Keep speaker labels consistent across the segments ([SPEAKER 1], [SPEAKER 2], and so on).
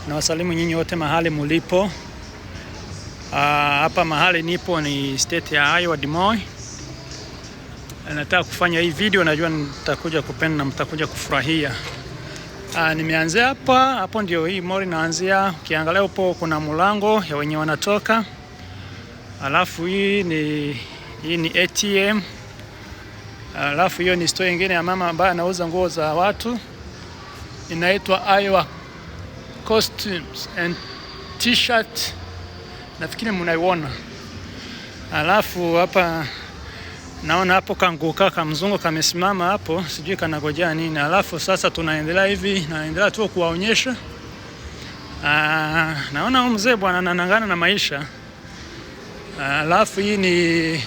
[SPEAKER 1] Na wasalimu nyinyi wote mahali mulipo. Hapa mahali nipo ni state ya Iowa, Des Moines. Nataka kufanya hii video, najua mtakuja kupenda na mtakuja kufurahia. Nimeanzia hapo ndio hii mall inaanzia. Ukiangalia hapo kuna mlango ya wenye wanatoka. Alafu hii ni ATM. Alafu hiyo ni store nyingine ya mama ambaye anauza nguo za watu. Inaitwa Iowa Costumes and T-shirt. Nafikiri mnaiona. Alafu hapa naona hapo kanguka kama mzungu kamesimama hapo, sijui kanagojea nini. Alafu sasa tunaendelea hivi, naendelea tu kuwaonyesha. Naona huyu mzee bwana anang'ang'ana na maisha. Alafu hii ni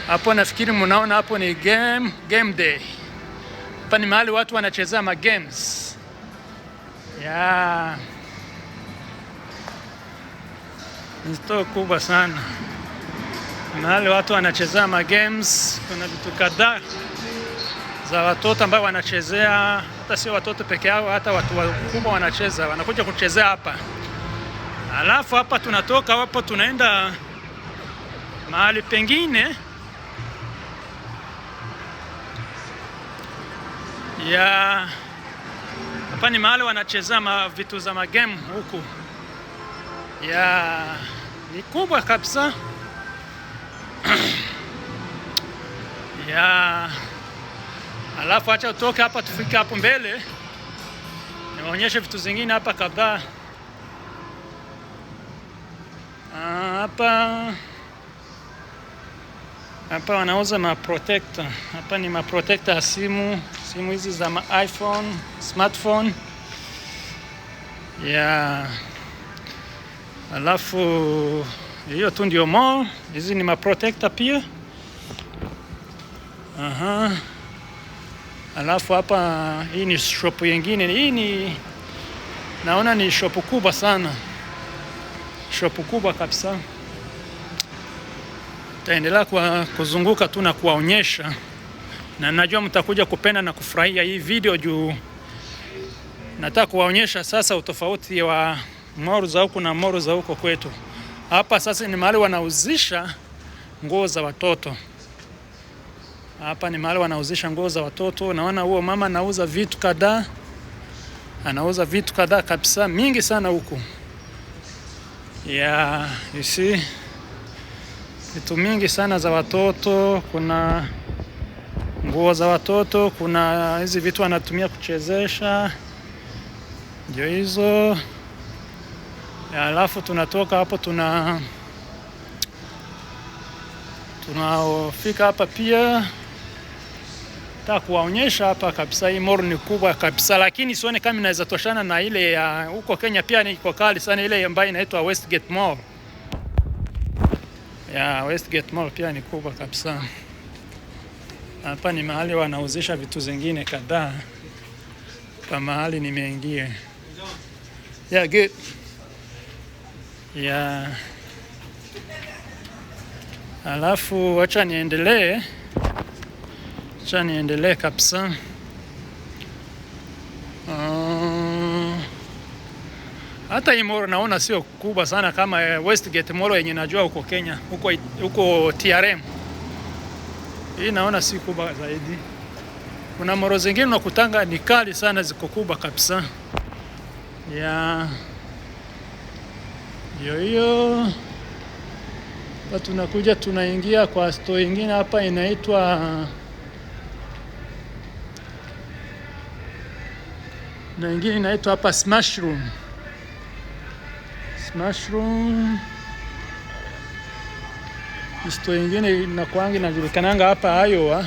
[SPEAKER 1] hapo, nafikiri mnaona hapo ni game day. Hapa ni mahali watu wanacheza ma games. Ni store kubwa sana. Mahali watu wanacheza ma games, kuna vitu kadhaa za watoto ambao wanachezea, hata sio watoto peke yao, hata watu wakubwa wanacheza, wanakuja kuchezea hapa. Alafu hapa tunatoka hapo tunaenda mahali pengine. Hapa ni mahali wanacheza vitu za magame huku. Ni kubwa kabisa. Alafu acha utoke hapa tufike hapo mbele. Niwaonyeshe vitu zingine hapa kadhaa. Hapa wanauza ma protector. Hapa ni ma protector ya simu hizi za iPhone, smartphone. Alafu hiyo tu ndio mall. Hizi ni ma protector pia. Alafu hapa hii ni shop nyingine. Hii naona ni shop kubwa sana. Shop kubwa kabisa. Taendelea kuzunguka tu na kuwaonyesha. Na najua mtakuja kupenda na kufurahia hii video juu nataka kuwaonyesha sasa utofauti wa mall za huku na mall za huko kwetu. Hapa sasa ni mahali wanauzisha nguo za watoto. Hapa ni mahali wanauzisha nguo za watoto. Naona huo mama anauza vitu kadhaa. Anauza vitu kadhaa kabisa, mingi sana huku. You see? Vitu mingi sana za watoto, kuna nguo za watoto, kuna hizi vitu wanatumia kuchezesha. Ndio hizo. Alafu tunatoka hapo tunafika hapa pia. Nataka kuwaonyesha hapa kabisa, hii mall ni kubwa kabisa, lakini sione kama inaweza toshana na ile ya huko Kenya. Pia ni iko kali sana ile ambayo inaitwa Westgate Mall. Westgate Mall pia ni kubwa kabisa. Hapa ni mahali wanauzisha vitu zingine kadhaa. Kwa mahali nimeingia. Good. Alafu acha niendelee kabisa. Hata hii mall naona sio kubwa sana kama Westgate Mall yenye najua huko Kenya, huko TRM. Hii naona si kubwa zaidi. Kuna mall zingine unakutanga ni kali sana, ziko kubwa kabisa. Hiyo. Hapa tunakuja tunaingia kwa store nyingine hapa inaitwa na nyingine inaitwa hapa Smash Room. Store nyingine inajulikananga hapa Iowa.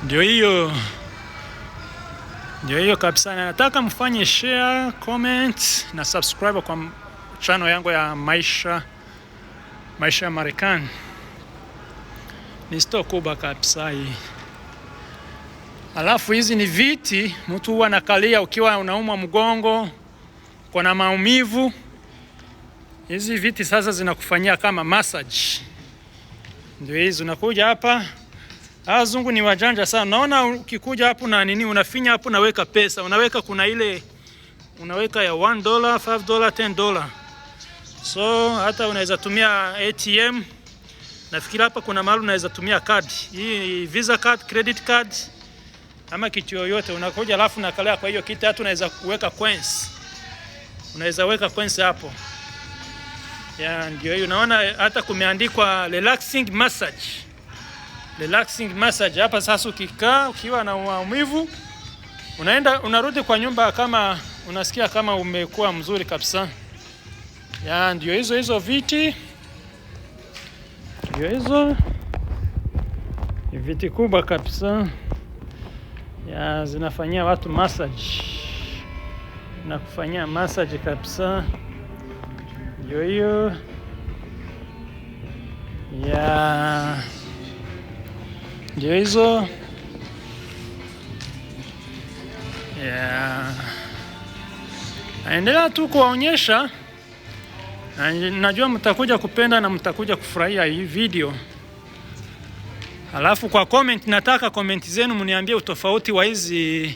[SPEAKER 1] Ndio hiyo kabisa. Nataka mfanye share, comment na subscribe kwa channel yangu ya maisha ya Marekani. Ni store kubwa kabisa hii. Alafu hizi ni viti mtu huwa anakalia ukiwa unaumwa mgongo, kuna maumivu. Hizi viti sasa zinakufanyia kama massage. Ndio hizo unakuja hapa Wazungu ni wajanja sana. Naona ukikuja hapo na nini unafinya hapo unaweka pesa. Unaweka kuna ile unaweka ya $1, $5, $10. So hata unaweza tumia ATM. Nafikiri hapa kuna mahali unaweza tumia card. Hii Visa card, credit card ama kitu yoyote. Unakuja alafu unakalea kwa hiyo kitu, hata unaweza kuweka coins. Unaweza weka coins hapo. Ndio hiyo unaona hata kumeandikwa relaxing massage. Relaxing massage. Hapa sasa ukikaa ukiwa na maumivu unarudi kwa nyumba kama unasikia kama umekuwa mzuri kabisa. Ndio hizo viti. Ndio hizo viti kubwa kabisa. Zinafanyia watu massage. Na kufanyia massage kabisa. Ndio hiyo. Ndio hizo. Naendelea tu kuwaonyesha. Najua mtakuja kupenda na mtakuja kufurahia hii video. Alafu kwa comment, nataka comment zenu mniambie utofauti wa hizi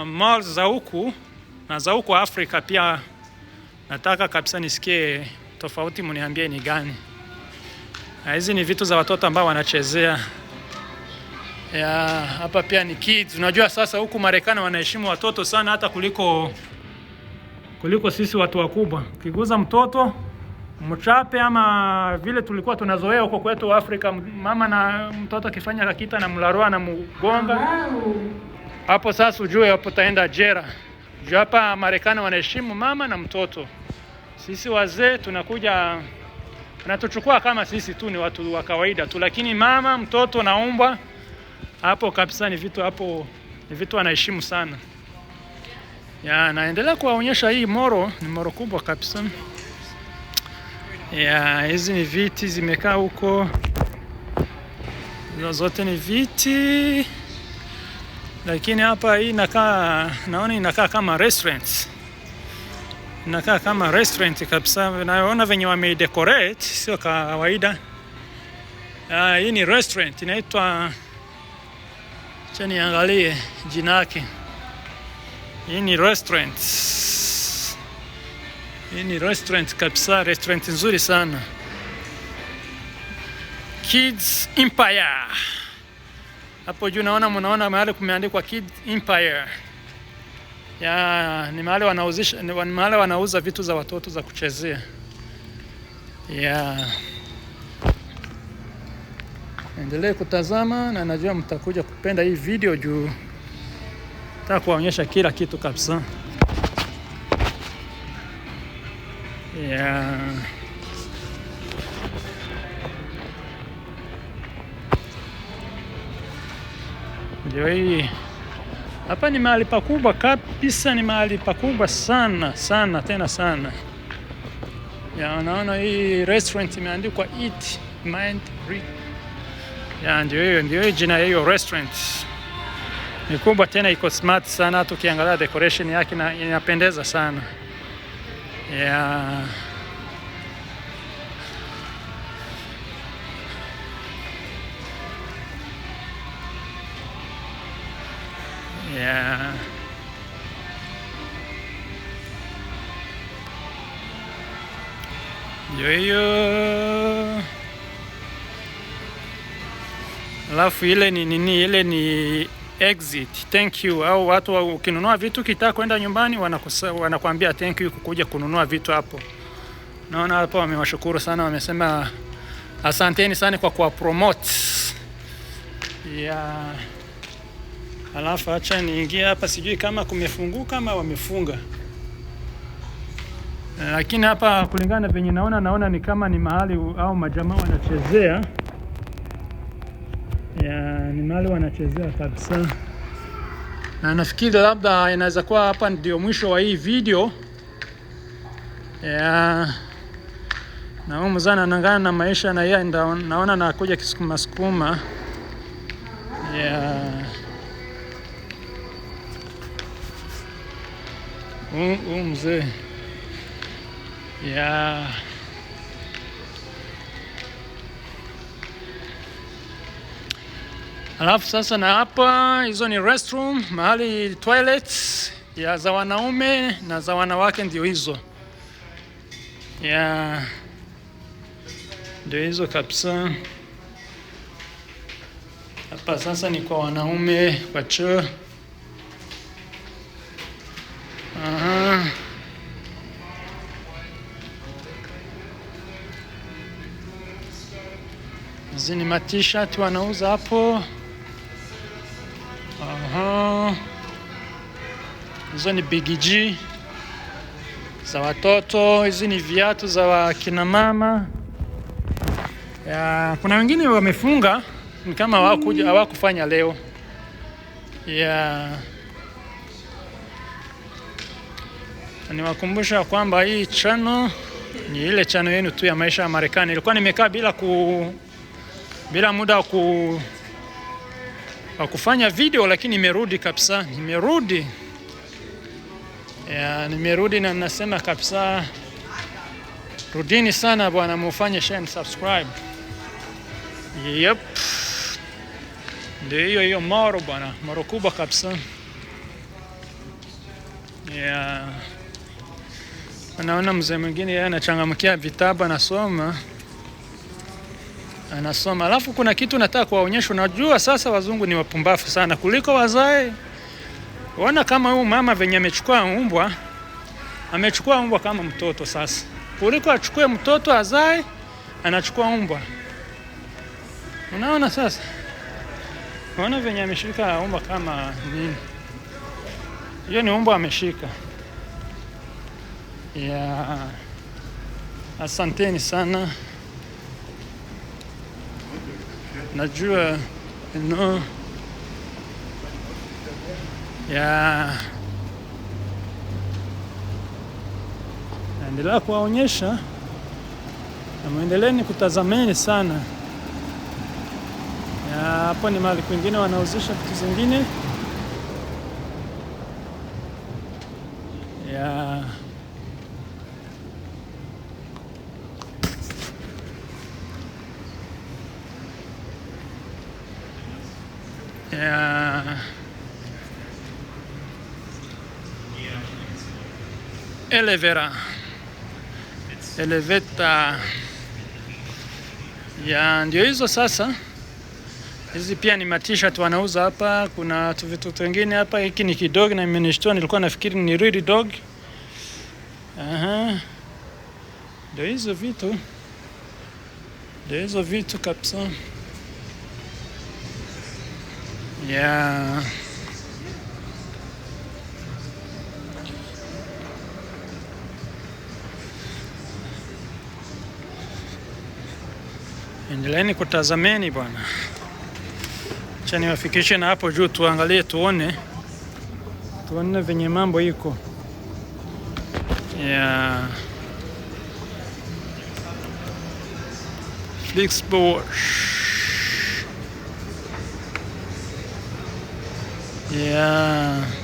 [SPEAKER 1] malls za huku na za huku Afrika pia. Nataka kabisa nisikie tofauti, mniambie ni gani. Hizi ni vitu za watoto ambao wanachezea. Hapa pia ni kids. Unajua sasa huku Marekani wanaheshimu watoto sana hata kuliko sisi watu wakubwa. Ukiguza mtoto mchape ama vile tulikuwa tunazoea huko kwetu Afrika, mama na mtoto akifanya kakita na mlarua na mgonga. Hapo sasa ujue hapo taenda jera. Juu hapa Marekani wanaheshimu mama na mtoto. Sisi wazee tunakuja wanatuchukua kama sisi tu ni watu wa kawaida tu, lakini mama, mtoto na umbwa hapo kabisa ni vitu hapo ni vitu wanaheshimu sana. Naendelea kuwaonyesha hii moro, ni moro kubwa kabisa. Hizi ni viti zimekaa huko. Zote ni viti. Lakini hapa hii naona inakaa kama restaurant. Inakaa kama restaurant kabisa. Naona venye wamedecorate sio kawaida. Hii ni restaurant, inaitwa acha niangalie jina lake. Hii ni restaurant. Hii ni restaurant kabisa, restaurant nzuri sana. Kids Empire. Hapo juu mnaona mahali kumeandikwa Kids Empire. Ni mahali wanauza vitu za watoto za kuchezea. Endelee kutazama na najua mtakuja kupenda hii video juu nataka kuwaonyesha kila kitu kabisa. Ndio hii. Hapa ni mahali pakubwa kabisa, ni mahali pakubwa sana sana tena sana. Unaona hii restaurant imeandikwa Eat Mind Breathe. Ndio jina ya hiyo restaurant. Ni kubwa tena, iko smart sana, hata ukiangalia decoration yake inapendeza sana. Ndio hiyo. Alafu ile ni nini? Ile ni exit. Thank you. Au watu ukinunua vitu kitaka kwenda nyumbani wanakuambia thank you kukuja kununua vitu hapo. Naona hapo wamewashukuru sana, wamesema asanteni sana kwa kuwa promote. Alafu acha niingie hapa, sijui kama kumefunguka ama wamefunga. Lakini hapa kulingana venye naona ni kama ni mahali au majamaa wanachezea. Ni mahali wanachezea kabisa. Na nafikiri labda inaweza kuwa hapa ndio mwisho wa hii video. Na huyu mzana anangana na maisha na yeye naona nakuja kisukuma. Mzee. Alafu sasa na hapa hizo ni restroom, mahali toilets ya za wanaume na za wanawake ndio hizo. Ya ndio hizo kabisa. Hapa sasa ni kwa wanaume kwa choo. Aha. Hizi ni t-shirt wanauza hapo. Aha. Hizo ni Big G za watoto. Hizi ni viatu za wakina mama. Ya, kuna wengine wamefunga ni kama hawakufanya leo. Ya, niwakumbusha kwamba hii channel ni ile channel yenu tu ya maisha ya Marekani. Ilikuwa nimekaa bila muda wa kufanya video, lakini nimerudi kabisa. Nimerudi na nasema kabisa, rudini sana bwana, mufanye share and subscribe. Yep. Ndio hiyo moro bwana, moro kubwa kabisa. Yeah. Naona mzee mwingine yeye anachangamkia vitabu anasoma. Alafu kuna kitu nataka kuwaonyesha. Unajua sasa wazungu ni wapumbafu sana kuliko wazae. Wana kama huyu mama venye amechukua mbwa kama mtoto sasa. Kuliko achukue mtoto azae, anachukua mbwa. Unaona sasa? Unaona venye ameshika mbwa kama nini? Hiyo ni mbwa ameshika. Ya, asanteni sana. Najua ya naendelea kuwaonyesha na muendeleeni kutazameni sana. Ya, hapo ni mahali kwingine wanauzisha vitu zingine. Ya, elevator. Ya, ndio hizo sasa. Hizi pia ni t-shirt wanauza hapa. Kuna vitu vingine hapa. Hiki ni kidog na imenishtua, nilikuwa nafikiri ni real dog. Aha. Ndio hizo vitu kabisa. Ya, endeleeni kutazameni bwana. Acha niwafikishe na hapo juu tuangalie tuone venye mambo iko. Ya, Flixbush. Ya.